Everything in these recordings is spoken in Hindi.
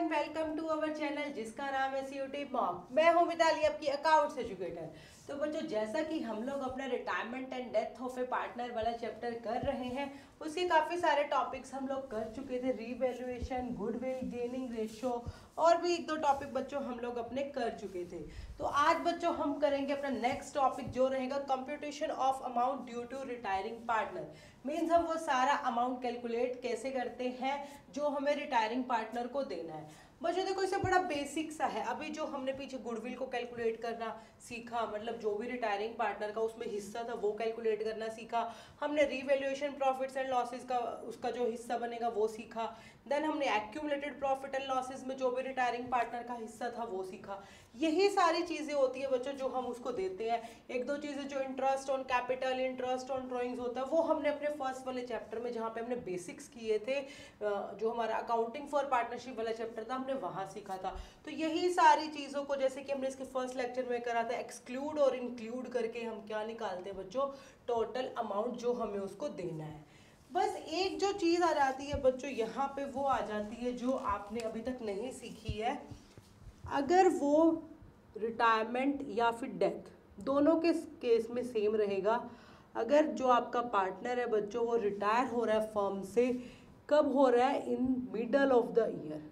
And welcome to our channel जिसका नाम है सीयूटी मॉक। मैं हूं मिताली, आपकी अकाउंट्स एजुकेटर। तो बच्चों, जैसा कि हम लोग अपना retirement and death of A partner वाला चैप्टर कर रहे हैं, उसके काफ़ी सारे टॉपिक्स हम लोग कर चुके थे। रीवैल्यूएशन, गुडविल, गेनिंग रेशियो और भी एक दो टॉपिक बच्चों हम लोग अपने कर चुके थे। तो आज बच्चों हम करेंगे अपना नेक्स्ट टॉपिक जो रहेगा computation of amount due to retiring partner. Means हम वो सारा अमाउंट कैलकुलेट कैसे करते हैं जो हमें रिटायरिंग पार्टनर को देना है। बच्चों देखो, इससे बड़ा बेसिक सा है। अभी जो हमने पीछे गुडविल को कैलकुलेट करना सीखा, मतलब जो भी रिटायरिंग पार्टनर का उसमें हिस्सा था वो कैलकुलेट करना सीखा। हमने रीवैल्यूएशन प्रॉफिट्स एंड लॉसेस का उसका जो हिस्सा बनेगा वो सीखा। देन हमने एक्यूमुलेटेड प्रॉफिट एंड लॉसेस में जो भी रिटायरिंग पार्टनर का हिस्सा था वो सीखा। यही सारी चीज़ें होती है बच्चों जो हम उसको देते हैं। एक दो चीज़ें जो interest on capital, interest on drawings होता है, वो हमने अपने फर्स्ट वाले चैप्टर में जहाँ पे हमने बेसिक्स किए थे, जो हमारा अकाउंटिंग फॉर पार्टनरशिप वाला चैप्टर था, हमने वहाँ सीखा था। तो यही सारी चीज़ों को, जैसे कि हमने इसके फर्स्ट लेक्चर में करा था, एक्सक्लूड और इंक्लूड करके हम क्या निकालते हैं बच्चों, टोटल अमाउंट जो हमें उसको देना है। बस एक जो चीज़ आ जाती है बच्चों यहाँ पे, वो आ जाती है जो आपने अभी तक नहीं सीखी है। अगर वो रिटायरमेंट या फिर डेथ दोनों के केस में सेम रहेगा। अगर जो आपका पार्टनर है बच्चों वो रिटायर हो रहा है फर्म से, कब हो रहा है, in middle of the year.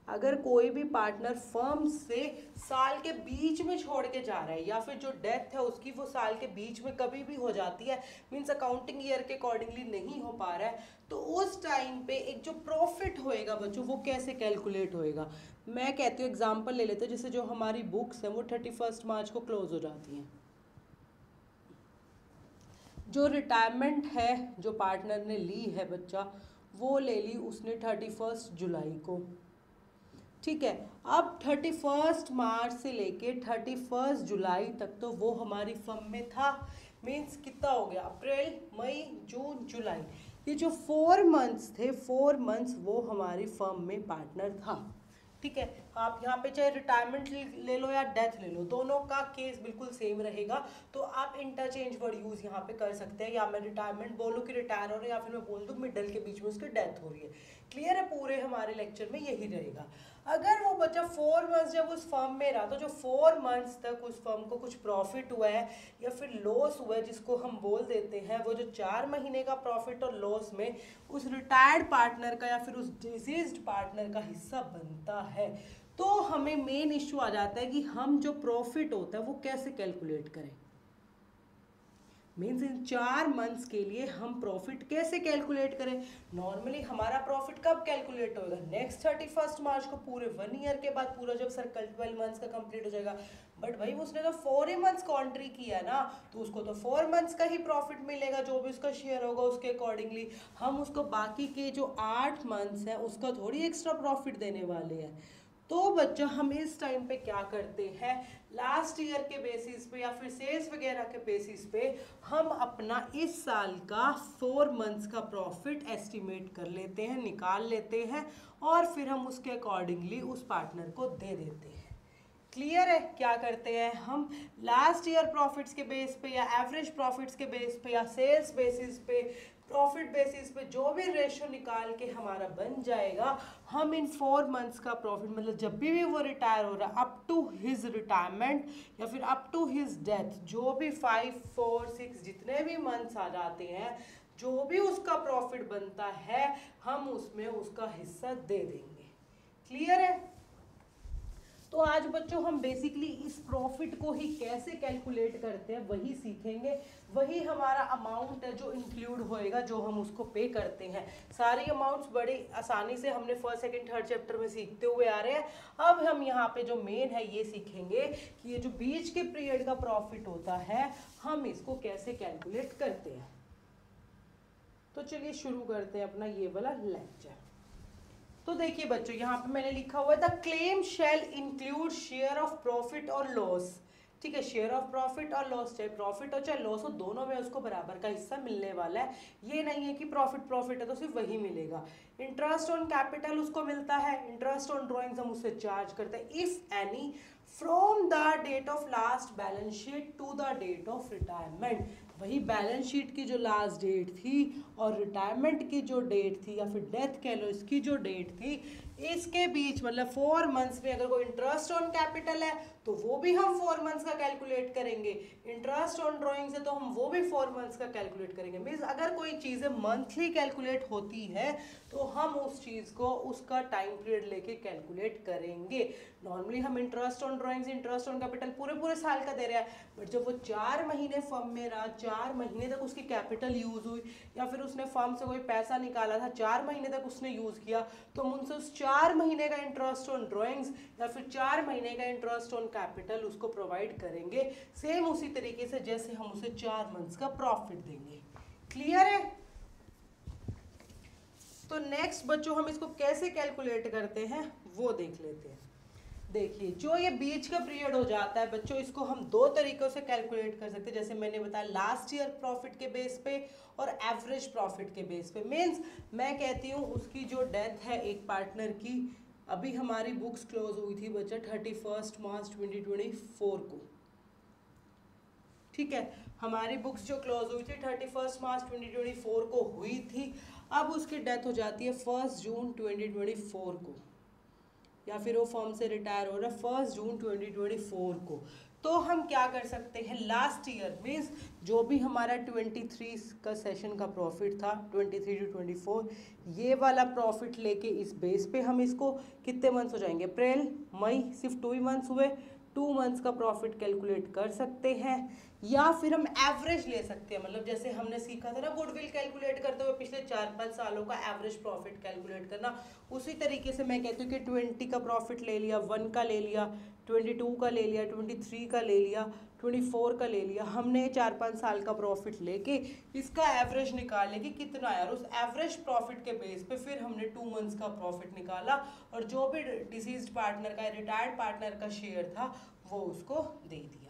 अगर कोई भी पार्टनर फर्म से साल के बीच में छोड़ के जा रहा है, या फिर जो डेथ है उसकी वो साल के बीच में कभी भी हो जाती है, मीन्स अकाउंटिंग ईयर के अकॉर्डिंगली नहीं हो पा रहा है, तो उस टाइम पे एक जो प्रॉफिट होएगा बच्चों वो कैसे कैलकुलेट होएगा। मैं कहती हूँ एग्जाम्पल ले लेते हैं, जैसे जो हमारी बुक्स हैं वो 31 मार्च को क्लोज हो जाती हैं। जो रिटायरमेंट है जो पार्टनर ने ली है बच्चा, वो ले ली उसने 31 जुलाई को, ठीक है। अब 31 मार्च से लेके 31 जुलाई तक तो वो हमारी फर्म में था। मीन्स कितना हो गया, अप्रैल, मई, जून, जुलाई, ये जो 4 मंथ्स थे, 4 मंथ्स वो हमारी फर्म में पार्टनर था, ठीक है। आप यहाँ पे चाहे रिटायरमेंट ले लो या डेथ ले लो, दोनों का केस बिल्कुल सेम रहेगा। तो आप इंटरचेंज वर्ड यूज यहाँ पे कर सकते हैं, या मैं रिटायरमेंट बोलूँ कि रिटायर हो रहे हैं, या फिर मैं बोल दूँ मिडल के बीच में उसकी डेथ हो रही है। क्लियर है, पूरे हमारे लेक्चर में यही रहेगा। अगर वो बच्चा 4 मंथ्स जब उस फर्म में रहा, तो जो 4 मंथ्स तक उस फर्म को कुछ प्रॉफिट हुआ है या फिर लॉस हुआ है, जिसको हम बोल देते हैं, वो जो 4 महीने का प्रॉफिट और लॉस में उस रिटायर्ड पार्टनर का या फिर उस डिजीज्ड पार्टनर का हिस्सा बनता है। तो हमें मेन इश्यू आ जाता है कि हम जो प्रॉफिट होता है वो कैसे कैलकुलेट करें। मीन्स इन 4 मंथ्स के लिए हम प्रॉफिट कैसे कैलकुलेट करें। नॉर्मली हमारा प्रॉफिट कब कैलकुलेट होगा, नेक्स्ट 31 मार्च को, पूरे 1 ईयर के बाद, पूरा जब सर्कल 12 मंथ्स का कंप्लीट हो जाएगा। बट भाई उसने तो 4 ही मंथ्स कॉन्ट्री किया ना, तो उसको तो 4 मंथ्स का ही प्रॉफिट मिलेगा, जो भी उसका शेयर होगा उसके अकॉर्डिंगली। हम उसको बाकी के जो 8 मंथ्स हैं उसका थोड़ी एक्स्ट्रा प्रॉफिट देने वाले हैं। तो बच्चा हम इस टाइम पे क्या करते हैं, लास्ट ईयर के बेसिस पे या फिर सेल्स वगैरह के बेसिस पे हम अपना इस साल का 4 मंथ्स का प्रॉफिट एस्टिमेट कर लेते हैं, निकाल लेते हैं, और फिर हम उसके अकॉर्डिंगली उस पार्टनर को दे देते हैं। क्लियर है, क्या करते हैं हम, लास्ट ईयर प्रॉफिट्स के बेस पे या एवरेज प्रॉफिट्स के बेस पे या सेल्स बेसिस पे, प्रॉफिट बेसिस पे जो भी रेशो निकाल के हमारा बन जाएगा, हम इन 4 मंथ्स का प्रॉफिट, मतलब जब भी वो रिटायर हो रहा है, अप टू हिज रिटायरमेंट या फिर अप टू हिज डेथ, जो भी 5, 4, 6 जितने भी मंथ्स आ जाते हैं, जो भी उसका प्रॉफिट बनता है, हम उसमें उसका हिस्सा दे देंगे। क्लियर है। तो आज बच्चों हम बेसिकली इस प्रॉफिट को ही कैसे कैलकुलेट करते हैं वही सीखेंगे। वही हमारा अमाउंट है जो इंक्लूड होएगा, जो हम उसको पे करते हैं। सारी अमाउंट्स बड़ी आसानी से हमने फर्स्ट, सेकंड, थर्ड चैप्टर में सीखते हुए आ रहे हैं। अब हम यहाँ पे जो मेन है ये सीखेंगे कि ये जो बीच के पीरियड का प्रॉफिट होता है, हम इसको कैसे कैलकुलेट करते हैं। तो चलिए शुरू करते हैं अपना ये वाला लेक्चर। तो देखिए बच्चों, यहाँ पे मैंने लिखा हुआ है the claim shall include share of profit और लॉस, ठीक है। शेयर ऑफ प्रॉफिट और लॉस, चाहे प्रॉफिट हो चाहे लॉस हो, दोनों में उसको बराबर का हिस्सा मिलने वाला है। ये नहीं है कि प्रॉफिट है तो सिर्फ वही मिलेगा। इंटरेस्ट ऑन कैपिटल उसको मिलता है, इंटरेस्ट ऑन ड्रॉइंग्स हम उससे चार्ज करते हैं, if any, from the date of last balance sheet to the date of retirement. वही बैलेंस शीट की जो लास्ट डेट थी और रिटायरमेंट की जो डेट थी या फिर डेथ कह लो इसकी जो डेट थी, इसके बीच मतलब 4 मंथ्स में अगर कोई इंटरेस्ट ऑन कैपिटल है तो वो भी हम 4 मंथ्स का कैलकुलेट करेंगे, इंटरेस्ट ऑन ड्रॉइंग्स है तो हम वो भी 4 मंथ्स का कैलकुलेट करेंगे। मीन्स अगर कोई चीज़ें मंथली कैलकुलेट होती है तो हम उस चीज़ को उसका टाइम पीरियड लेके कैलकुलेट करेंगे। नॉर्मली हम interest on drawings, interest on capital पूरे पूरे साल का दे रहा है, बट जब वो 4 महीने फर्म में रहा, 4 महीने तक उसकी कैपिटल यूज हुई या फिर उसने फर्म से कोई पैसा निकाला था, 4 महीने तक उसने यूज किया, तो हम उनसे उस 4 महीने का इंटरेस्ट ऑन ड्रॉइंग्स या फिर 4 महीने का इंटरेस्ट ऑन कैपिटल उसको प्रोवाइड करेंगे, सेम उसी तरीके से जैसे हम उसे 4 मंथ्स का प्रॉफिट देंगे। क्लियर है? तो नेक्स्ट बच्चों हम इसको कैसे कैलकुलेट करते हैं वो देख लेते हैं। देखिए जो ये बीच का पीरियड हो जाता है बच्चों, इसको हम 2 तरीकों से कैलकुलेट कर सकते हैं, जैसे मैंने बताया लास्ट ईयर प्रॉफिट के बेस पे और एवरेज प्रॉफिट के बेस पे। मीन्स मैं कहती हूँ उसकी जो डेथ है एक पार्टनर की, अभी हमारी बुक्स क्लोज हुई थी बच्चा 31 मार्च 2024 को, ठीक है, हमारी बुक्स जो क्लोज हुई थी 31 मार्च 2024 को हुई थी, अब उसकी डेथ हो जाती है 1 जून 2024 को, या फिर वो फर्म से रिटायर हो रहा है 1 जून 2024 को। तो हम क्या कर सकते हैं, लास्ट ईयर मीन्स जो भी हमारा 23 का सेशन का प्रॉफिट था 23 टू 24, ये वाला प्रॉफिट लेके इस बेस पे हम इसको कितने मंथ्स हो जाएंगे, अप्रैल मई, सिर्फ 2 ही मंथ्स हुए, 2 मंथ्स का प्रॉफिट कैलकुलेट कर सकते हैं, या फिर हम एवरेज ले सकते हैं। मतलब जैसे हमने सीखा था ना गुडविल कैलकुलेट करते हुए पिछले 4-5 सालों का एवरेज प्रॉफिट कैलकुलेट करना, उसी तरीके से मैं कहती हूँ कि 20 का प्रॉफिट ले लिया, 1 का ले लिया, 22 का ले लिया, 23 का ले लिया, 24 का ले लिया, हमने 4-5 साल का प्रॉफिट लेके इसका एवरेज निकाले कि कितना है, और उस एवरेज प्रॉफिट के बेस पे फिर हमने 2 मंथ्स का प्रॉफिट निकाला, और जो भी डिसीज्ड पार्टनर का, रिटायर्ड पार्टनर का शेयर था वो उसको दे दिया।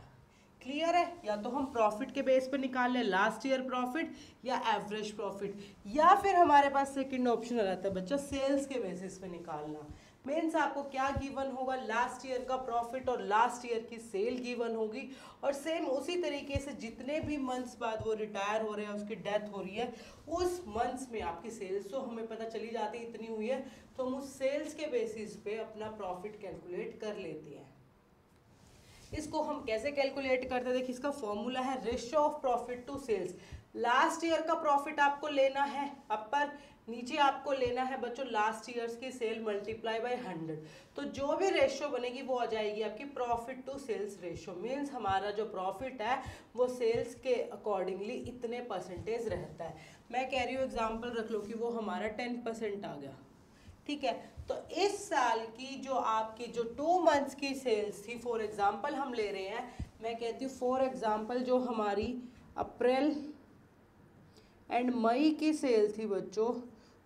क्लियर है? या तो हम प्रॉफिट के बेस पे निकाल लें लास्ट ईयर प्रॉफिट या एवरेज प्रॉफिट, या फिर हमारे पास सेकंड ऑप्शन रहता है बच्चा सेल्स के बेसिस पे निकालना। मीन्स आपको क्या गिवन होगा, लास्ट ईयर का प्रॉफिट और लास्ट ईयर की सेल गिवन होगी, और सेम उसी तरीके से जितने भी मंथ्स बाद वो रिटायर हो रहे हैं, उसकी डेथ हो रही है, उस मंथ्स में आपकी सेल्स तो हमें पता चली जाती है इतनी हुई है, तो हम उस सेल्स के बेसिस पे अपना प्रॉफिट कैलकुलेट कर लेते हैं। इसको हम कैसे कैलकुलेट करते हैं, देखिए इसका फॉर्मूला है ratio of profit to sales. Last year का प्रॉफिट आपको लेना है अपर, नीचे आपको लेना है बच्चों लास्ट ईयर्स की सेल मल्टीप्लाई बाय 100, तो जो भी रेशियो बनेगी वो आ जाएगी आपकी profit to sales ratio. Means हमारा जो प्रॉफिट है वो सेल्स के अकॉर्डिंगली इतने परसेंटेज रहता है। मैं कह रही हूँ एग्जाम्पल रख लो कि वो हमारा 10% आ गया, ठीक है, तो इस साल की जो आपकी जो 2 मंथ्स की सेल्स थी, फॉर एग्जांपल हम ले रहे हैं, मैं कहती हूँ फॉर एग्जांपल जो हमारी अप्रैल एंड मई की सेल थी बच्चों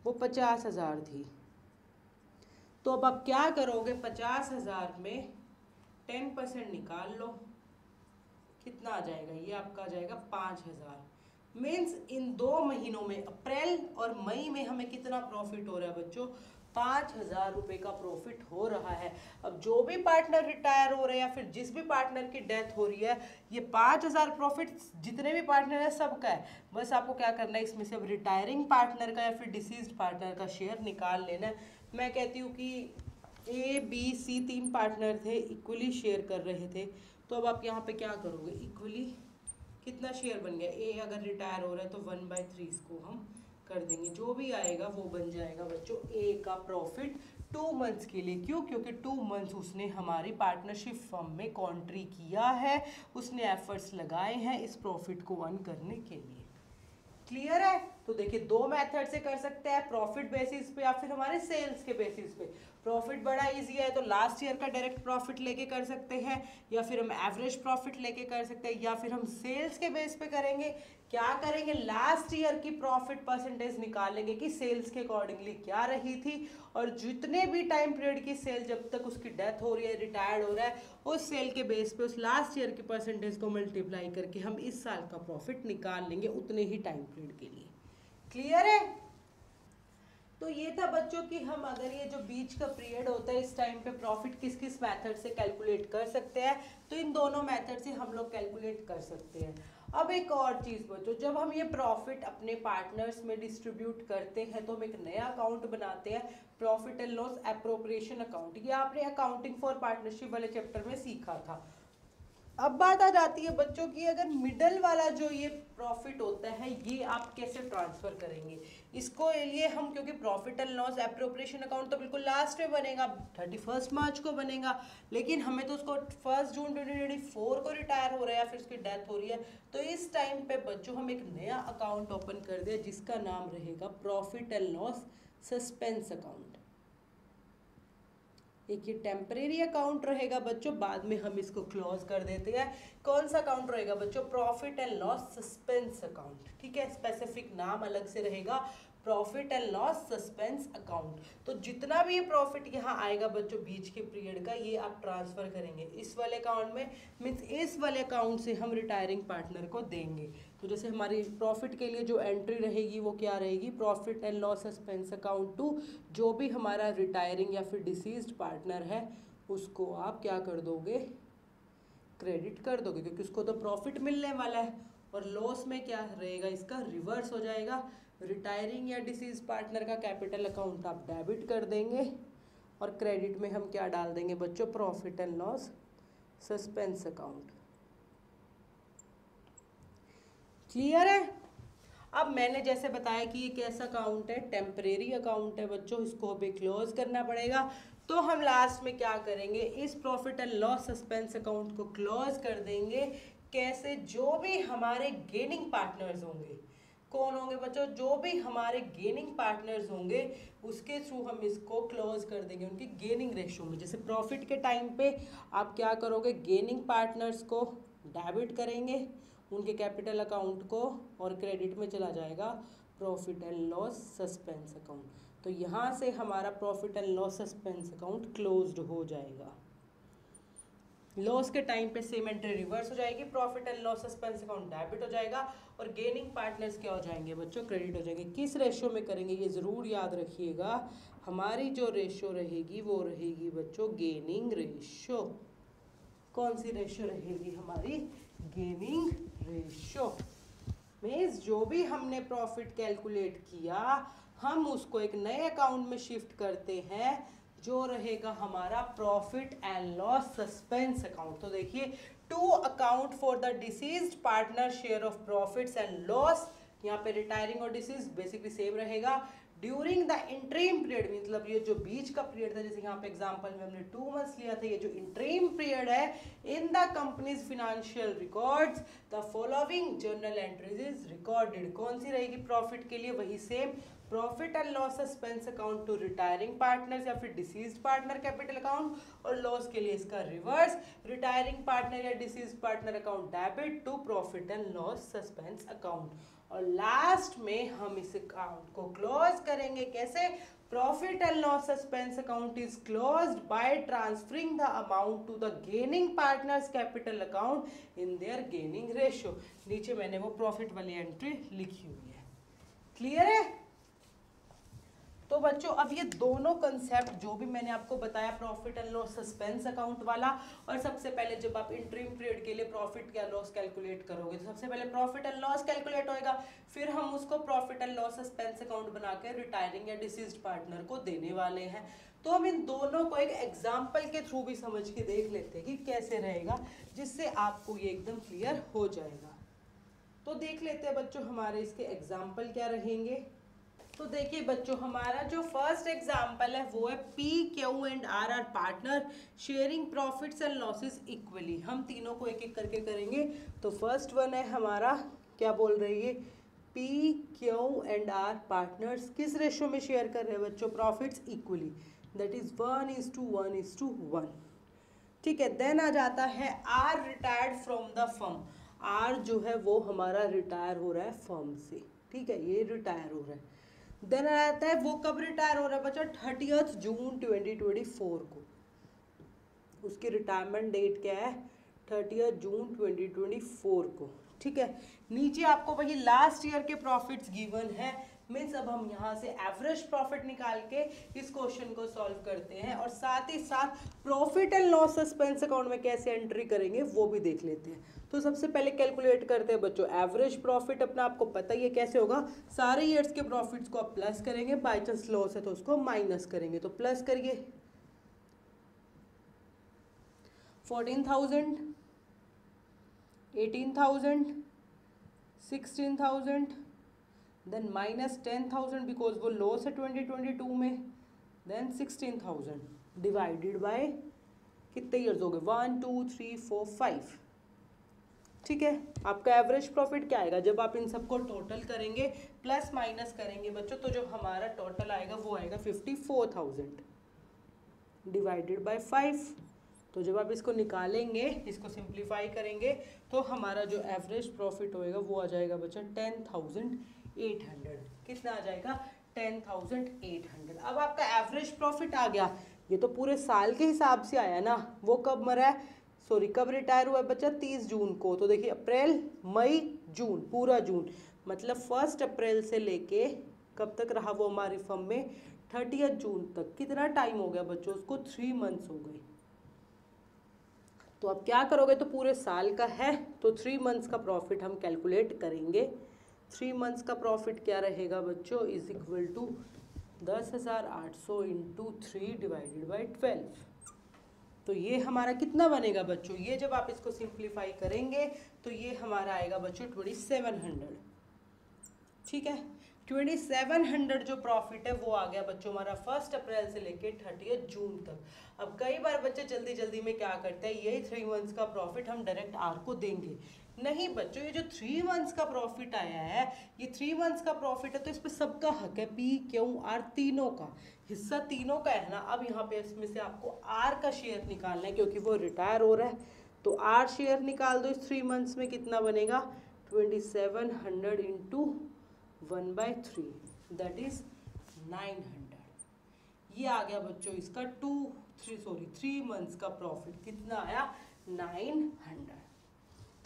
वो 50,000 थी। तो अब आप क्या करोगे, 50,000 में 10% निकाल लो, कितना आ जाएगा, ये आपका आ जाएगा 5,000। मीन्स इन 2 महीनों में अप्रैल और मई में हमें कितना प्रॉफिट हो रहा है बच्चों, 5,000 रुपये का प्रॉफिट हो रहा है। अब जो भी पार्टनर रिटायर हो रहे हैं या फिर जिस भी पार्टनर की डेथ हो रही है, ये 5,000 प्रॉफिट जितने भी पार्टनर है सबका है। बस आपको क्या करना है, इसमें से अब रिटायरिंग पार्टनर का या फिर डिसीज्ड पार्टनर का शेयर निकाल लेना है। मैं कहती हूँ कि A, B, C 3 पार्टनर थे, इक्वली शेयर कर रहे थे, तो अब आप यहाँ पे क्या करोगे, इक्वली कितना शेयर बन गया, A अगर रिटायर हो रहा है तो 1/3 इसको हम कर देंगे, जो भी आएगा वो बन जाएगा बच्चों A का प्रॉफिट 2 मंथ्स के लिए। क्यों? क्योंकि 2 मंथ्स उसने हमारी पार्टनरशिप फर्म में कॉन्ट्री किया है, उसने एफर्ट्स लगाए हैं इस प्रॉफिट को अर्न करने के लिए। क्लियर है? तो देखिए 2 मेथड से कर सकते हैं, प्रॉफिट बेसिस पे या फिर हमारे सेल्स के बेसिस पे। प्रॉफिट बड़ा इजी है तो लास्ट ईयर का डायरेक्ट प्रॉफिट लेके कर सकते हैं, या फिर हम एवरेज प्रॉफिट लेके कर सकते हैं, या फिर हम सेल्स के बेस पे करेंगे। क्या करेंगे, लास्ट ईयर की प्रॉफिट परसेंटेज निकालेंगे कि सेल्स के अकॉर्डिंगली क्या रही थी, और जितने भी टाइम पीरियड की सेल जब तक उसकी डेथ हो रही है, रिटायर्ड हो रहा है, उस सेल के बेस पे उस लास्ट ईयर की परसेंटेज को मल्टीप्लाई करके हम इस साल का प्रॉफिट निकाल लेंगे उतने ही टाइम पीरियड के लिए। क्लियर है? तो ये था बच्चों कि हम अगर ये जो बीच का पीरियड होता है इस टाइम पे प्रॉफिट किस किस मेथड से कैलकुलेट कर सकते हैं, तो इन दोनों मेथड से हम लोग कैलकुलेट कर सकते हैं। अब एक और चीज बच्चों, जब हम ये प्रॉफिट अपने पार्टनर्स में डिस्ट्रीब्यूट करते हैं तो हम एक नया अकाउंट बनाते हैं, profit and loss appropriation account. ये आपने अकाउंटिंग फॉर पार्टनरशिप वाले चैप्टर में सीखा था। अब बात आ जाती है बच्चों की, अगर मिडल वाला जो ये प्रॉफिट होता है ये आप कैसे ट्रांसफर करेंगे। इसको लिए हम, क्योंकि profit and loss appropriation account तो बिल्कुल लास्ट में बनेगा, 31 मार्च को बनेगा, लेकिन हमें तो उसको 1 जून 2024 को रिटायर हो रहा है या फिर उसकी डेथ हो रही है। तो इस टाइम पे बच्चों हम एक नया अकाउंट ओपन कर दें जिसका नाम रहेगा profit and loss suspense account. एक ये टेम्परेरी अकाउंट रहेगा बच्चों, बाद में हम इसको क्लोज कर देते हैं। कौन सा अकाउंट रहेगा बच्चों, profit and loss suspense account. ठीक है, स्पेसिफिक नाम अलग से रहेगा, profit and loss suspense account. तो जितना भी ये प्रॉफिट यहाँ आएगा बच्चों बीच के पीरियड का, ये आप ट्रांसफर करेंगे इस वाले अकाउंट में, मीन्स इस वाले अकाउंट से हम रिटायरिंग पार्टनर को देंगे। तो जैसे हमारी प्रॉफिट के लिए जो एंट्री रहेगी वो क्या रहेगी, profit and loss suspense account to, जो भी हमारा रिटायरिंग या फिर डिसीज्ड पार्टनर है उसको आप क्या कर दोगे, क्रेडिट कर दोगे, क्योंकि उसको तो प्रॉफिट मिलने वाला है। और लॉस में क्या रहेगा, इसका रिवर्स हो जाएगा, रिटायरिंग या डिसीज पार्टनर का कैपिटल अकाउंट आप डेबिट कर देंगे और क्रेडिट में हम क्या डाल देंगे बच्चों, profit and loss suspense account. Clear है। अब मैंने जैसे बताया कि ये कैसा अकाउंट है, टेम्परेरी अकाउंट है बच्चों, इसको भी क्लोज करना पड़ेगा। तो हम लास्ट में क्या करेंगे, इस profit and loss suspense account को क्लोज कर देंगे। कैसे, जो भी हमारे गेनिंग पार्टनर्स होंगे, कौन होंगे बच्चों, जो भी हमारे गेनिंग पार्टनर्स होंगे उसके थ्रू हम इसको क्लोज कर देंगे उनकी गेनिंग रेशियो में। जैसे प्रॉफिट के टाइम पे आप क्या करोगे, गेनिंग पार्टनर्स को डेबिट करेंगे उनके कैपिटल अकाउंट को, और क्रेडिट में चला जाएगा profit and loss suspense account. तो यहाँ से हमारा profit and loss suspense account closed हो जाएगा। लॉस के टाइम पे सेम एंट्री रिवर्स हो जाएगी, profit and loss suspense account debit हो जाएगा और गेनिंग पार्टनर्स क्या हो जाएंगे बच्चों, क्रेडिट हो जाएंगे। किस रेशियो में करेंगे ये ज़रूर याद रखिएगा, हमारी जो रेशियो रहेगी वो रहेगी बच्चों गेनिंग रेशियो। कौन सी रेशियो रहेगी हमारी, गेनिंग रेशियो। मीन्स जो भी हमने प्रॉफिट कैलकुलेट किया हम उसको एक नए अकाउंट में शिफ्ट करते हैं जो रहेगा हमारा profit and loss suspense account. तो देखिए, to account for the deceased partner share of profits and loss, यहाँ पे रिटायरिंग और डिसीज बेसिकली सेम रहेगा। ड्यूरिंग द इंट्रीम पीरियड, मतलब ये जो बीच का पीरियड था, जैसे यहाँ पे एग्जांपल में हमने 2 मंथ्स लिया था, ये जो इंट्रीम पीरियड है, in the company's financial records the following journal entries is recorded. कौन सी रहेगी प्रॉफिट के लिए, वही same, profit and loss suspense account to retiring partners या फिर डिसीज्ड पार्टनर कैपिटल अकाउंट, और लॉस के लिए इसका रिवर्स, रिटायरिंग पार्टनर या deceased partner account debit to profit and loss suspense account. और लास्ट में हम इस अकाउंट को क्लोज करेंगे कैसे, profit and loss suspense account is closed by transferring the amount to the gaining partners capital account in their gaining ratio. नीचे मैंने वो प्रॉफिट वाली एंट्री लिखी हुई है। क्लियर है। तो बच्चों अब ये दोनों कंसेप्ट जो भी मैंने आपको बताया, profit and loss suspense account वाला, और सबसे पहले जब आप इंटरिम पीरियड के लिए प्रॉफिट या लॉस कैलकुलेट करोगे तो सबसे पहले प्रॉफिट एंड लॉस कैलकुलेट होएगा, फिर हम उसको profit and loss suspense account बना के रिटायरिंग या डिसीज्ड पार्टनर को देने वाले हैं। तो हम इन दोनों को एक एग्जाम्पल के थ्रू भी समझ के देख लेते हैं कि कैसे रहेगा, जिससे आपको ये एकदम क्लियर हो जाएगा। तो देख लेते हैं बच्चों हमारे इसके एग्जाम्पल क्या रहेंगे। तो देखिए बच्चों, हमारा जो फर्स्ट एग्जाम्पल है वो है P Q and R are partner sharing profits and losses equally. हम तीनों को एक एक करके करेंगे। तो फर्स्ट वन है हमारा, क्या बोल रही है, P Q and R partners किस रेशियो में शेयर कर रहे हैं बच्चों, प्रॉफिट्स इक्वली, दैट इज 1:1:1। ठीक है। देन आ जाता है R retired from the firm. R जो है वो हमारा रिटायर हो रहा है फर्म से, ठीक है, ये रिटायर हो रहा है। देन आता है वो कब रिटायर हो रहा है बच्चा, 30 जून 2024 को। उसकी रिटायरमेंट डेट क्या है, 30 जून 2024 को। ठीक है। नीचे आपको वही लास्ट ईयर के प्रॉफिट्स गिवन है, मीन्स अब हम यहाँ से एवरेज प्रॉफिट निकाल के इस क्वेश्चन को सॉल्व करते हैं और साथ ही साथ profit and loss suspense account में कैसे एंट्री करेंगे वो भी देख लेते हैं। तो सबसे पहले कैलकुलेट करते हैं बच्चों एवरेज प्रॉफिट। अपना आपको पता ही है कैसे होगा, सारे ईयर्स के प्रॉफिट्स को आप प्लस करेंगे, बाई चांस लॉस है तो उसको माइनस करेंगे। तो प्लस करिए 14,000, 18,000, 16,000, देन माइनस 10,000 बिकॉज वो लॉस है 2022 में, देन 16,000 डिवाइडेड बाय कितने ईयर्स हो गए 1 2 3 4 5। ठीक है, आपका एवरेज प्रॉफिट क्या आएगा जब आप इन सबको टोटल करेंगे प्लस माइनस करेंगे बच्चों, तो जो हमारा टोटल आएगा वो आएगा 54,000 डिवाइडेड बाय 5। तो जब आप इसको निकालेंगे, इसको सिंप्लीफाई करेंगे तो हमारा जो एवरेज प्रॉफिट होएगा वो आ जाएगा बच्चा 10,800। कितना आ जाएगा 10,800। अब आपका एवरेज प्रॉफिट आ गया, ये तो पूरे साल के हिसाब से आया ना। वो कब मरा है, सॉरी कब रिटायर हुआ है बच्चा 30 जून को। तो देखिए अप्रैल मई जून, पूरा जून, मतलब 1 अप्रैल से लेके कब तक रहा वो हमारी फर्म में 30 जून तक। कितना टाइम हो गया बच्चों, उसको 3 मंथ्स हो गए। तो अब क्या करोगे, तो पूरे साल का है तो 3 मंथ्स का प्रॉफिट हम कैलकुलेट करेंगे। 3 मंथ्स का प्रॉफिट क्या रहेगा बच्चों, is equal to 10,800 into 3 divided by 12। तो ये हमारा कितना बनेगा बच्चों, ये जब आप इसको सिंप्लीफाई करेंगे तो ये हमारा आएगा बच्चों 2700। ठीक है, 2700 जो प्रॉफिट है वो आ गया बच्चों हमारा 1 अप्रैल से लेके 30 जून तक। अब कई बार बच्चे जल्दी जल्दी में क्या करते हैं, यही 3 मंथ्स का प्रॉफिट हम डायरेक्ट आर को देंगे। नहीं बच्चों, ये जो 3 मंथ्स का प्रॉफिट आया है, ये 3 मंथ्स का प्रॉफिट है तो इस पर सबका हक है, पी क्यू आर तीनों का हिस्सा, तीनों का है ना। अब यहाँ पे इसमें से आपको आर का शेयर निकालना है क्योंकि वो रिटायर हो रहा है। तो आर शेयर निकाल दो इस 3 मंथ्स में, कितना बनेगा 2700 इंटू 1/3 दैट इज 900। ये आ गया बच्चों इसका 3 मंथ्स का प्रॉफिट। कितना आया 900।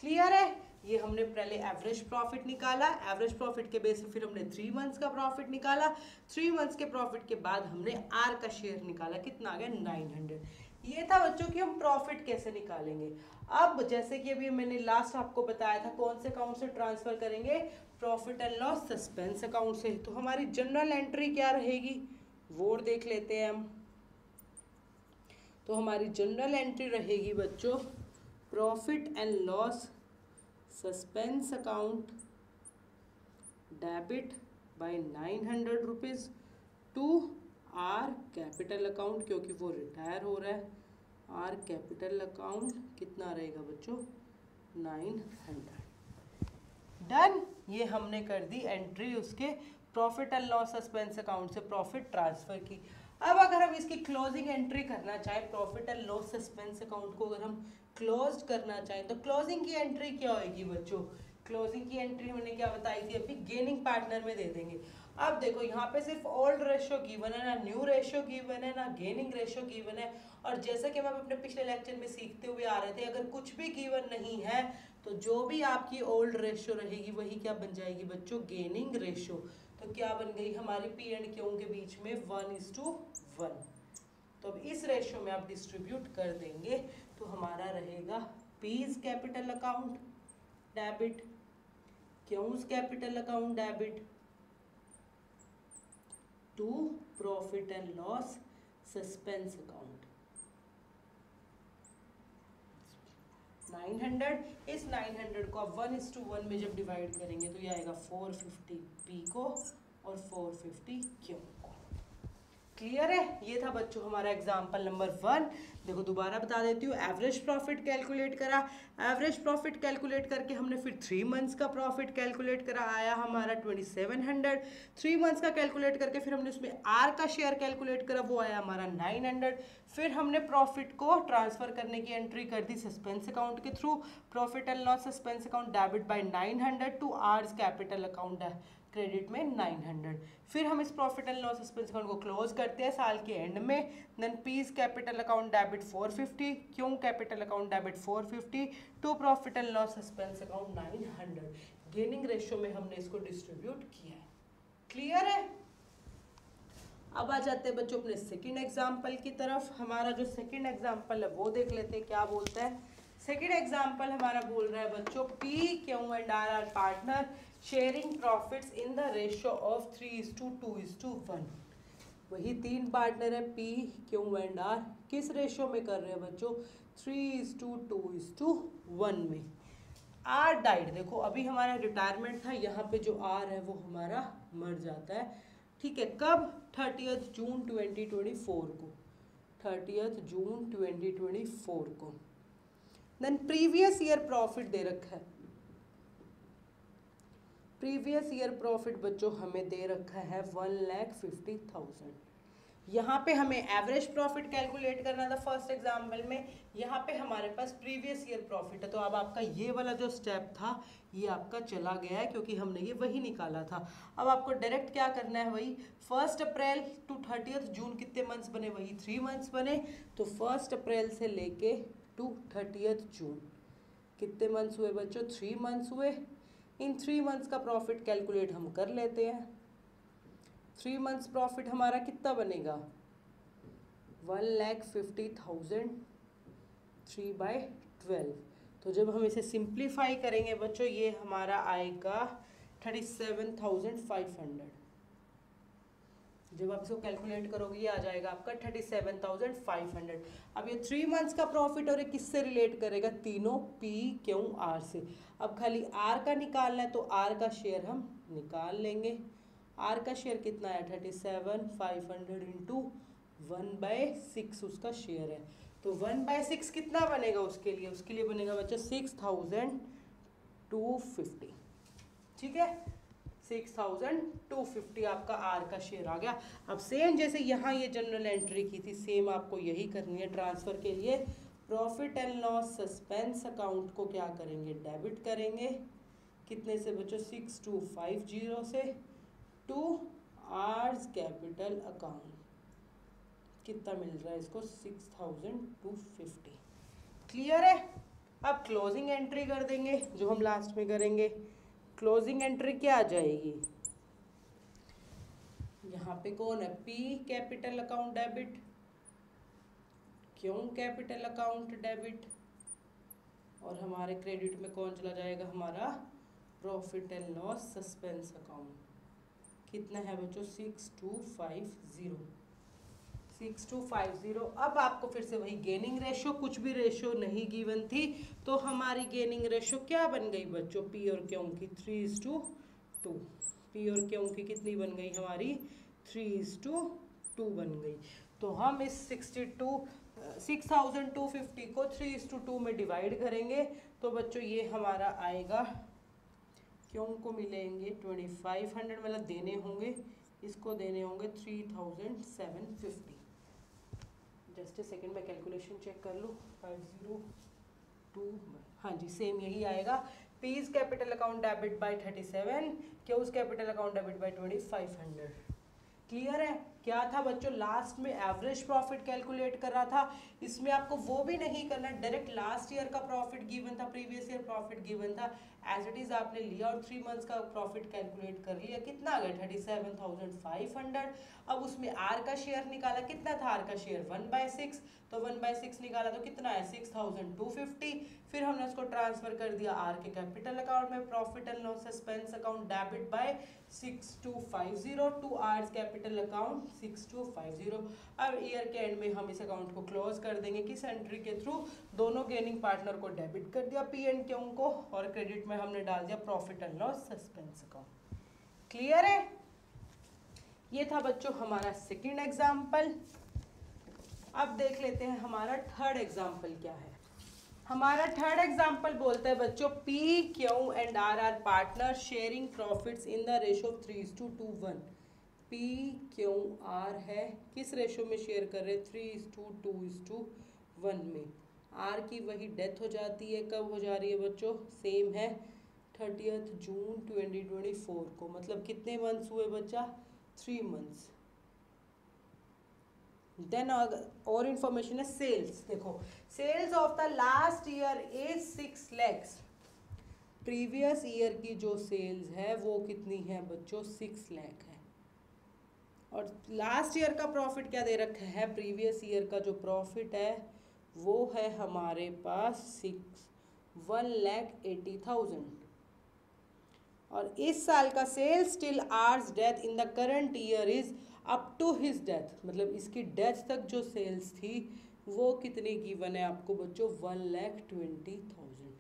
क्लियर है, ये हमने पहले एवरेज प्रॉफिट निकाला, एवरेज प्रॉफिट के बेस पे फिर हमने 3 मंथ्स का प्रॉफिट निकाला, 3 मंथ्स के प्रॉफिट के बाद हमने आर का शेयर निकाला, कितना आ गया 900। ये था बच्चों कि हम प्रॉफिट कैसे निकालेंगे। अब जैसे कि अभी मैंने लास्ट आपको बताया था कौन से अकाउंट से ट्रांसफर करेंगे, profit and loss suspense account से। तो हमारी जनरल एंट्री क्या रहेगी वो देख लेते हैं हम। तो हमारी जनरल एंट्री रहेगी बच्चों profit and loss suspense account debit by 900 rupees to R capital account, क्योंकि वो रिटायर हो रहा है। आर कैपिटल अकाउंट कितना रहेगा बच्चों 900। डन, ये हमने कर दी एंट्री उसके profit and loss suspense account से प्रॉफिट ट्रांसफर की। अब अगर हम इसकी क्लोजिंग एंट्री करना चाहें, profit and loss suspense account को अगर हम क्लोज करना चाहें तो क्लोजिंग की एंट्री क्या होगी बच्चों, क्लोजिंग की एंट्री हमने क्या बताई थी अभी, गेनिंग पार्टनर में दे देंगे। अब देखो यहाँ पे सिर्फ ओल्ड रेशियो गिवन है, ना न्यू रेशियो गिवन है, ना गेनिंग रेशियो गिवन है। और जैसा कि हम अपने पिछले लेक्चर में सीखते हुए आ रहे थे, अगर कुछ भी गिवन नहीं है तो जो भी आपकी ओल्ड रेशियो रहेगी वही क्या बन जाएगी बच्चों, गेनिंग रेशियो। तो क्या बन गई हमारी पी एंड क्यू के बीच में 1:1। तो अब इस रेशियो में आप डिस्ट्रीब्यूट कर देंगे तो हमारा रहेगा P's capital account debit, Q's capital account debit to profit and loss suspense account 900। इस 900 को आप 1:1 में जब डिवाइड करेंगे तो ये आएगा 450 पी को और 450 क्यू को। क्लियर है, ये था बच्चों हमारा एग्जाम्पल नंबर 1। देखो दोबारा बता देती हूँ, एवरेज प्रॉफिट कैलकुलेट करा, एवरेज प्रॉफिट कैलकुलेट करके हमने फिर 3 मंथ्स का प्रॉफिट कैलकुलेट करा, आया हमारा 2700। 3 मंथ्स का कैलकुलेट करके फिर हमने उसमें आर का शेयर कैलकुलेट करा, वो आया हमारा 900। फिर हमने प्रॉफिट को ट्रांसफर करने की एंट्री कर दी सस्पेंस अकाउंट के through, profit and loss suspense account debit by 900 to R's capital account credit में 900। फिर हम इस profit and loss suspense account को क्लोज करते हैं साल के एंड में। Then P's capital account debit 450, Q capital account debit 450 to profit and loss suspense account 900। Gaining ratio में हमने इसको डिस्ट्रीब्यूट किया है। क्लियर है। अब आ जाते हैं बच्चों अपने सेकंड एग्जाम्पल की तरफ। हमारा जो सेकंड एग्जाम्पल है वो देख लेते हैं क्या बोलता है। सेकंड एग्जाम्पल हमारा बोल रहा है बच्चों P Q and R are partner sharing profits in the ratio of 3:2:1। वही तीन पार्टनर है पी क्यू एंड आर, किस रेशियो में कर रहे हैं बच्चों 3:2:1 में। आर डाइड, देखो अभी हमारा रिटायरमेंट था, यहाँ पे जो आर है वो हमारा मर जाता है, ठीक है। कब 30 जून 2024 को, 30 जून 2024 को। देन प्रीवियस ईयर प्रॉफिट दे रखा है, प्रीवियस ईयर प्रॉफिट बच्चों हमें दे रखा है 1,50,000। यहाँ पे हमें एवरेज प्रॉफिट कैलकुलेट करना था फर्स्ट एग्जाम्पल में, यहाँ पे हमारे पास प्रीवियस ईयर प्रॉफिट है। तो अब आपका ये वाला जो स्टेप था ये आपका चला गया है, क्योंकि हमने ये वही निकाला था। अब आपको डायरेक्ट क्या करना है, वही 1 अप्रैल टू 30 जून कितने मंथ्स बने, वही 3 मंथ्स बने। तो 1 अप्रैल से लेके टू 30 जून कितने मंथ्स हुए बच्चों, 3 मंथ्स हुए। इन 3 मंथ्स का प्रॉफिट कैलकुलेट हम कर लेते हैं। 3 मंथ्स प्रॉफिट हमारा कितना बनेगा 1,50,000 3/12। तो जब हम इसे सिंप्लीफाई करेंगे बच्चों ये हमारा आएगा 37,500। जब आप इसको कैलकुलेट करोगे ये आ जाएगा आपका 37,500। अब ये 3 मंथ्स का प्रॉफिट और ये किससे रिलेट करेगा, तीनों पी क्यू आर से। अब खाली आर का निकालना है तो आर का शेयर हम निकाल लेंगे। आर का शेयर कितना है 37,500 इंटू 1/6 उसका शेयर है। तो 1/6 कितना बनेगा उसके लिए बनेगा बच्चा 6,250, ठीक है। 6,250 आपका आर का शेयर आ गया। अब सेम जैसे यहाँ ये जनरल एंट्री की थी सेम आपको यही करनी है ट्रांसफर के लिए। Profit and loss suspense account को क्या करेंगे, डेबिट करेंगे। कितने से बच्चों 6,250 से टू आर्स कैपिटल अकाउंट। कितना मिल रहा है इसको 6,250। क्लियर है। अब क्लोजिंग एंट्री कर देंगे जो हम लास्ट में करेंगे। क्लोजिंग एंट्री क्या आ जाएगी, यहाँ पे कौन है P capital account debit, Q capital account debit, और हमारे क्रेडिट में कौन चला जाएगा हमारा profit and loss suspense account. कितना है बच्चों 6,250। अब आपको फिर से वही गेनिंग रेशियो, कुछ भी रेशियो नहीं गिवन थी तो हमारी गेनिंग रेशियो क्या बन गई बच्चों पी और क्यू की 3:2। पी और क्यू की कितनी बन गई हमारी 3:2 बन गई। तो हम इस 6,250 को 3:2 में डिवाइड करेंगे तो बच्चों ये हमारा आएगा, क्यों को मिलेंगे 2,500 मतलब देने होंगे, इसको देने होंगे 3,750। जस्ट ए सेकेंड में कैलकुलेशन चेक कर लो 502, हाँ जी सेम यही आएगा। P's capital account debit by 37, Q's capital account debit by 2,500। Clear है। क्या था बच्चों लास्ट में एवरेज प्रॉफिट कैलकुलेट कर रहा था, इसमें आपको वो भी नहीं करना, डायरेक्ट लास्ट ईयर का प्रॉफिट गिवन था, प्रीवियस ईयर प्रॉफिट गिवन था, एज इट इज आपने लिया और 3 मंथ्स का प्रॉफिट कैलकुलेट कर लिया। कितना आ गया 37,500। अब उसमें आर का शेयर निकाला, कितना था आर का शेयर 1/6, तो 1/6 निकाला तो कितना है 6,250। फिर हमने उसको ट्रांसफर कर दिया आर के कैपिटल अकाउंट में, profit and loss suspense account debit by 6,250 to R's capital account 6,250। अब ईयर के एंड में हम इस अकाउंट को क्लोज कर देंगे किस एंट्री के थ्रू, दोनों गेनिंग पार्टनर को डेबिट कर दिया पी एंड क्यू को, और क्रेडिट में हमने डाल दिया profit and loss suspense account. Clear है। ये था बच्चों हमारा सेकंड एग्जाम्पल। अब देख लेते हैं हमारा थर्ड एग्जाम्पल क्या है। हमारा थर्ड एग्जाम्पल बोलता है बच्चों P Q and R are partner sharing profits in the ratio of 3:1। P Q R है किस रेशियो में शेयर कर रहे हैं 3:2:1 में। आर की वही डेथ हो जाती है, कब हो जा रही है बच्चों, सेम है 30 जून 2024 को। मतलब कितने मंथ्स हुए बच्चा 3 मंथ्स। देन और इंफॉर्मेशन है सेल्स। देखो sales of the last year is 6 lakhs। Previous year की जो सेल्स है वो कितनी है बच्चों 6 लाख है। और लास्ट ईयर का प्रॉफिट क्या दे रखा है, प्रीवियस ईयर का जो प्रॉफिट है वो है हमारे पास 1,80,000। और इस साल का sales till R's death in the current year is up to his death, मतलब इसकी डेथ तक जो सेल्स थी वो कितनी गिवन है आपको बच्चों, 1,20,000।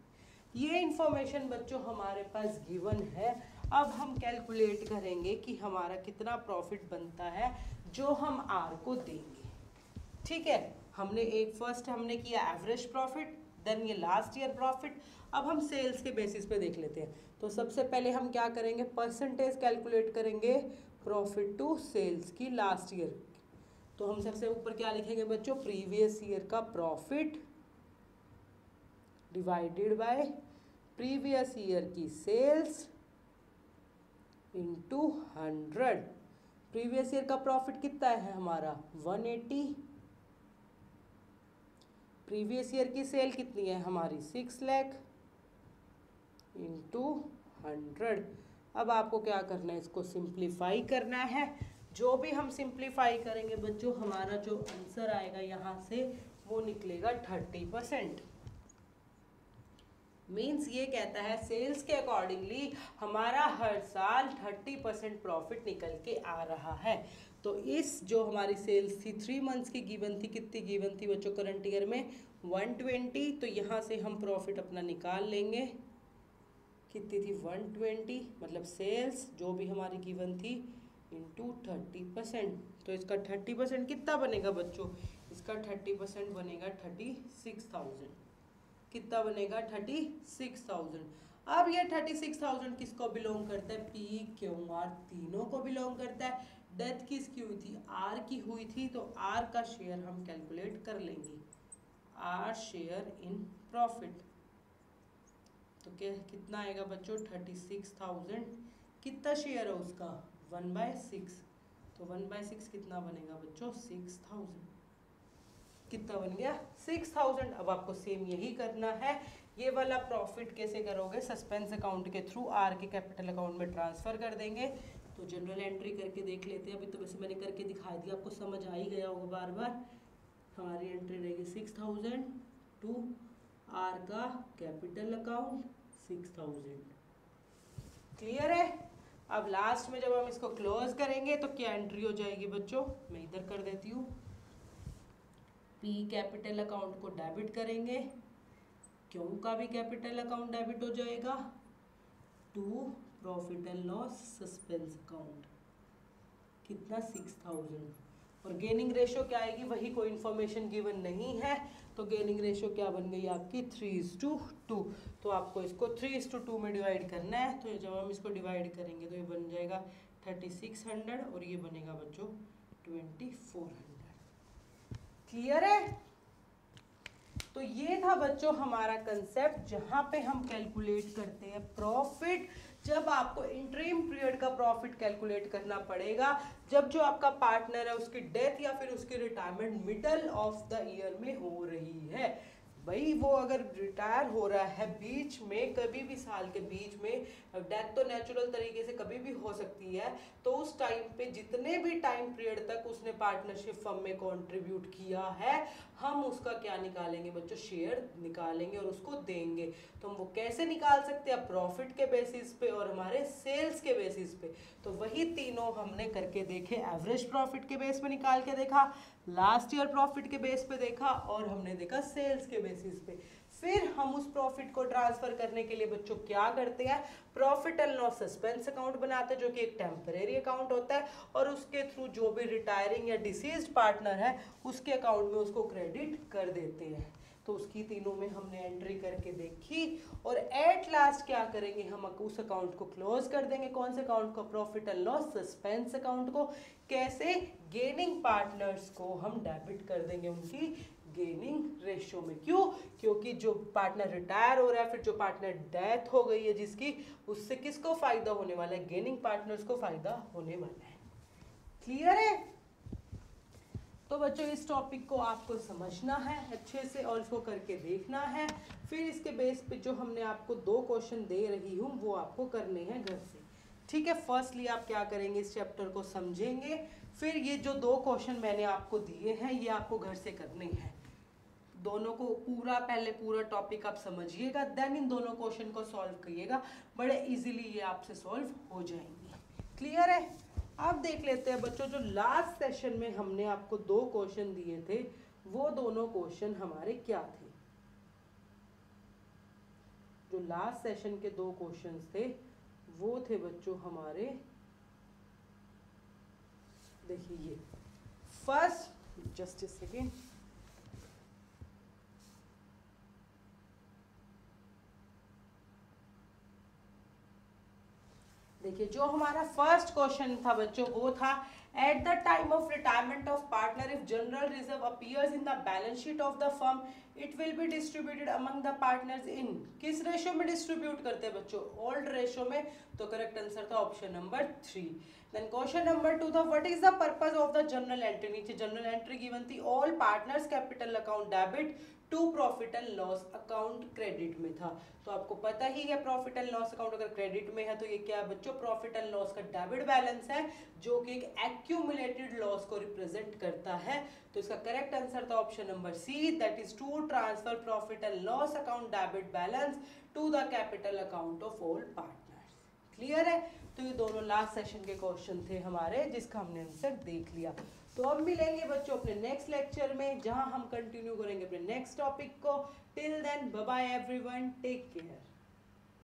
ये इंफॉर्मेशन बच्चों हमारे पास गिवन है। अब हम कैलकुलेट करेंगे कि हमारा कितना प्रॉफिट बनता है जो हम आर को देंगे। ठीक है, हमने एक फर्स्ट हमने किया एवरेज प्रॉफिट, देन ये लास्ट ईयर प्रॉफिट। अब हम सेल्स के बेसिस पे देख लेते हैं। तो सबसे पहले हम क्या करेंगे, परसेंटेज कैलकुलेट करेंगे प्रॉफिट टू सेल्स की लास्ट ईयर। तो हम सबसे ऊपर क्या लिखेंगे बच्चों, प्रीवियस ईयर का profit divided by previous year की सेल्स इंटू 100। प्रीवियस ईयर का प्रॉफिट कितना है हमारा 180, प्रीवियस ईयर की सेल कितनी है हमारी 6 लाख इंटू 100। अब आपको क्या करना है, इसको सिंप्लीफाई करना है। जो भी हम सिंप्लीफाई करेंगे बच्चों हमारा जो आंसर आएगा यहाँ से वो निकलेगा 30%। मीन्स ये कहता है सेल्स के अकॉर्डिंगली हमारा हर साल 30% प्रॉफिट निकल के आ रहा है। तो इस जो हमारी सेल्स थी 3 मंथ्स की गिवन थी, कितनी गिवन थी बच्चों करंट ईयर में 120। तो यहाँ से हम प्रॉफिट अपना निकाल लेंगे, कितनी थी 120, मतलब सेल्स जो भी हमारी गिवन थी इंटू 30%। तो इसका 30% कितना बनेगा बच्चों, इसका 30% बनेगा 36,000। कितना बनेगा 36,000। अब ये 36,000 किसको बिलोंग करता है, पी क्यू आर तीनों को बिलोंग करता है। डेथ किसकी हुई थी, आर की हुई थी। तो आर का शेयर हम कैलकुलेट कर लेंगे, आर शेयर इन प्रॉफिट। तो क्या कितना आएगा बच्चों 36,000। कितना शेयर है उसका 1/6। तो 1/6 कितना बनेगा बच्चों 6,000। कितना बन गया 6,000। अब आपको सेम यही करना है। ये वाला प्रॉफिट कैसे करोगे, सस्पेंस अकाउंट के थ्रू आर के कैपिटल अकाउंट में ट्रांसफर कर देंगे। तो जनरल एंट्री करके देख लेते हैं। अभी तो वैसे मैंने करके दिखा दिया, आपको समझ आ ही गया होगा बार बार। हमारी एंट्री रहेगी 6,000 टू आर का कैपिटल अकाउंट 6,000। क्लियर है। अब लास्ट में जब हम इसको क्लोज करेंगे तो क्या एंट्री हो जाएगी बच्चों, मैं इधर कर देती हूँ। पी कैपिटल अकाउंट को डेबिट करेंगे, क्यू का भी कैपिटल अकाउंट डेबिट हो जाएगा, to profit and loss suspense account कितना 6,000। और गेनिंग रेशो क्या आएगी, वही कोई इन्फॉर्मेशन गिवन नहीं है। तो गेनिंग रेशो क्या बन गई आपकी 3:2। तो आपको इसको 3:2 में डिवाइड करना है। तो जब हम इसको डिवाइड करेंगे तो ये बन जाएगा 3600 और ये बनेगा बच्चों 2400। क्लियर है। तो ये था बच्चों हमारा कंसेप्ट जहां पे हम कैलकुलेट करते हैं प्रॉफिट। जब आपको इंटरिम पीरियड का प्रॉफिट कैलकुलेट करना पड़ेगा, जब जो आपका पार्टनर है उसकी डेथ या फिर उसकी retirement middle of the year में हो रही है। भाई वो अगर रिटायर हो रहा है बीच में, कभी भी साल के बीच में, डेथ तो नेचुरल तरीके से कभी भी हो सकती है। तो उस टाइम पे जितने भी टाइम पीरियड तक उसने पार्टनरशिप फर्म में कंट्रीब्यूट किया है, हम उसका क्या निकालेंगे बच्चों, शेयर निकालेंगे और उसको देंगे। तो हम वो कैसे निकाल सकते हैं, प्रॉफिट के बेसिस पे और हमारे सेल्स के बेसिस पे। तो वही तीनों हमने करके देखे, एवरेज प्रॉफिट के बेस पे निकाल के देखा, लास्ट ईयर प्रॉफिट के बेस पे देखा और हमने देखा सेल्स के बेसिस पे। फिर हम उस प्रॉफिट को ट्रांसफर करने के लिए बच्चों क्या करते हैं, profit and loss suspense account बनाते हैं जो कि एक टेम्परेरी अकाउंट होता है, और उसके थ्रू जो भी रिटायरिंग या डिसीज्ड पार्टनर है उसके अकाउंट में उसको क्रेडिट कर देते हैं। तो उसकी तीनों में हमने एंट्री करके देखी और एट लास्ट क्या करेंगे, हम उस अकाउंट को क्लोज कर देंगे। कौन से अकाउंट को, profit and loss suspense account को। कैसे, गेनिंग पार्टनर्स को हम डेबिट कर देंगे उनकी गेनिंग रेशो में। क्यों, क्योंकि जो पार्टनर रिटायर हो रहा है, फिर जो पार्टनर डेथ हो गई है जिसकी, उससे किसको फायदा होने वाला है, गेनिंग पार्टनर्स को फायदा होने वाला है। क्लियर है। तो बच्चों इस टॉपिक को आपको समझना है अच्छे से और इसको करके देखना है। फिर इसके बेस पे जो हमने आपको 2 क्वेश्चन दे रही हूँ वो आपको करने हैं घर से। ठीक है, फर्स्टली आप क्या करेंगे, इस चैप्टर को समझेंगे, फिर ये जो 2 क्वेश्चन मैंने आपको दिए हैं ये आपको घर से करने हैं। दोनों को पहले पूरा टॉपिक आप समझिएगा, देन इन दोनों क्वेश्चन को सॉल्व करिएगा, बड़े इजीली ये आपसे सॉल्व हो जाएंगे। क्लियर है? अब देख लेते हैं बच्चों, जो लास्ट सेशन में हमने आपको 2 क्वेश्चन दिए थे वो दोनों क्वेश्चन हमारे क्या थे। जो लास्ट सेशन के 2 क्वेश्चंस थे वो थे बच्चों हमारे, देखिए ये फर्स्ट, जस्ट अ सेकेंड, देखिए जो हमारा फर्स्ट क्वेश्चन था बच्चों वो था at the time of retirement of partner if general reserve appears in the balance sheet of the firm it will be distributed among the partners in, किस रेशियो में डिस्ट्रीब्यूट करते हैं बच्चों? ओल्ड रेशियो में। तो करेक्ट आंसर था option number 3। Then question number 2 था what is the purpose of the journal entry. नीचे जर्नल एंट्री गिवन थी all partners capital account debit to profit and loss account credit में था। तो आपको पता ही है प्रॉफिट एंड लॉस अकाउंट अगर क्रेडिट में है तो ये क्या है बच्चों? प्रॉफिट एंड लॉस का डेबिट बैलेंस है जो कि एक एक्यूमुलेटेड लॉस को रिप्रेजेंट करता है। तो इसका करेक्ट आंसर था option number C, that is to transfer profit and loss account debit balance to the capital account of all partners. Clear है? तो ये दोनों लास्ट सेशन के क्वेश्चन थे हमारे जिसका हमने आंसर देख लिया। तो अब मिलेंगे बच्चों अपने नेक्स्ट लेक्चर में जहां हम कंटिन्यू करेंगे अपने नेक्स्ट टॉपिक को। Till then bye bye everyone, take care.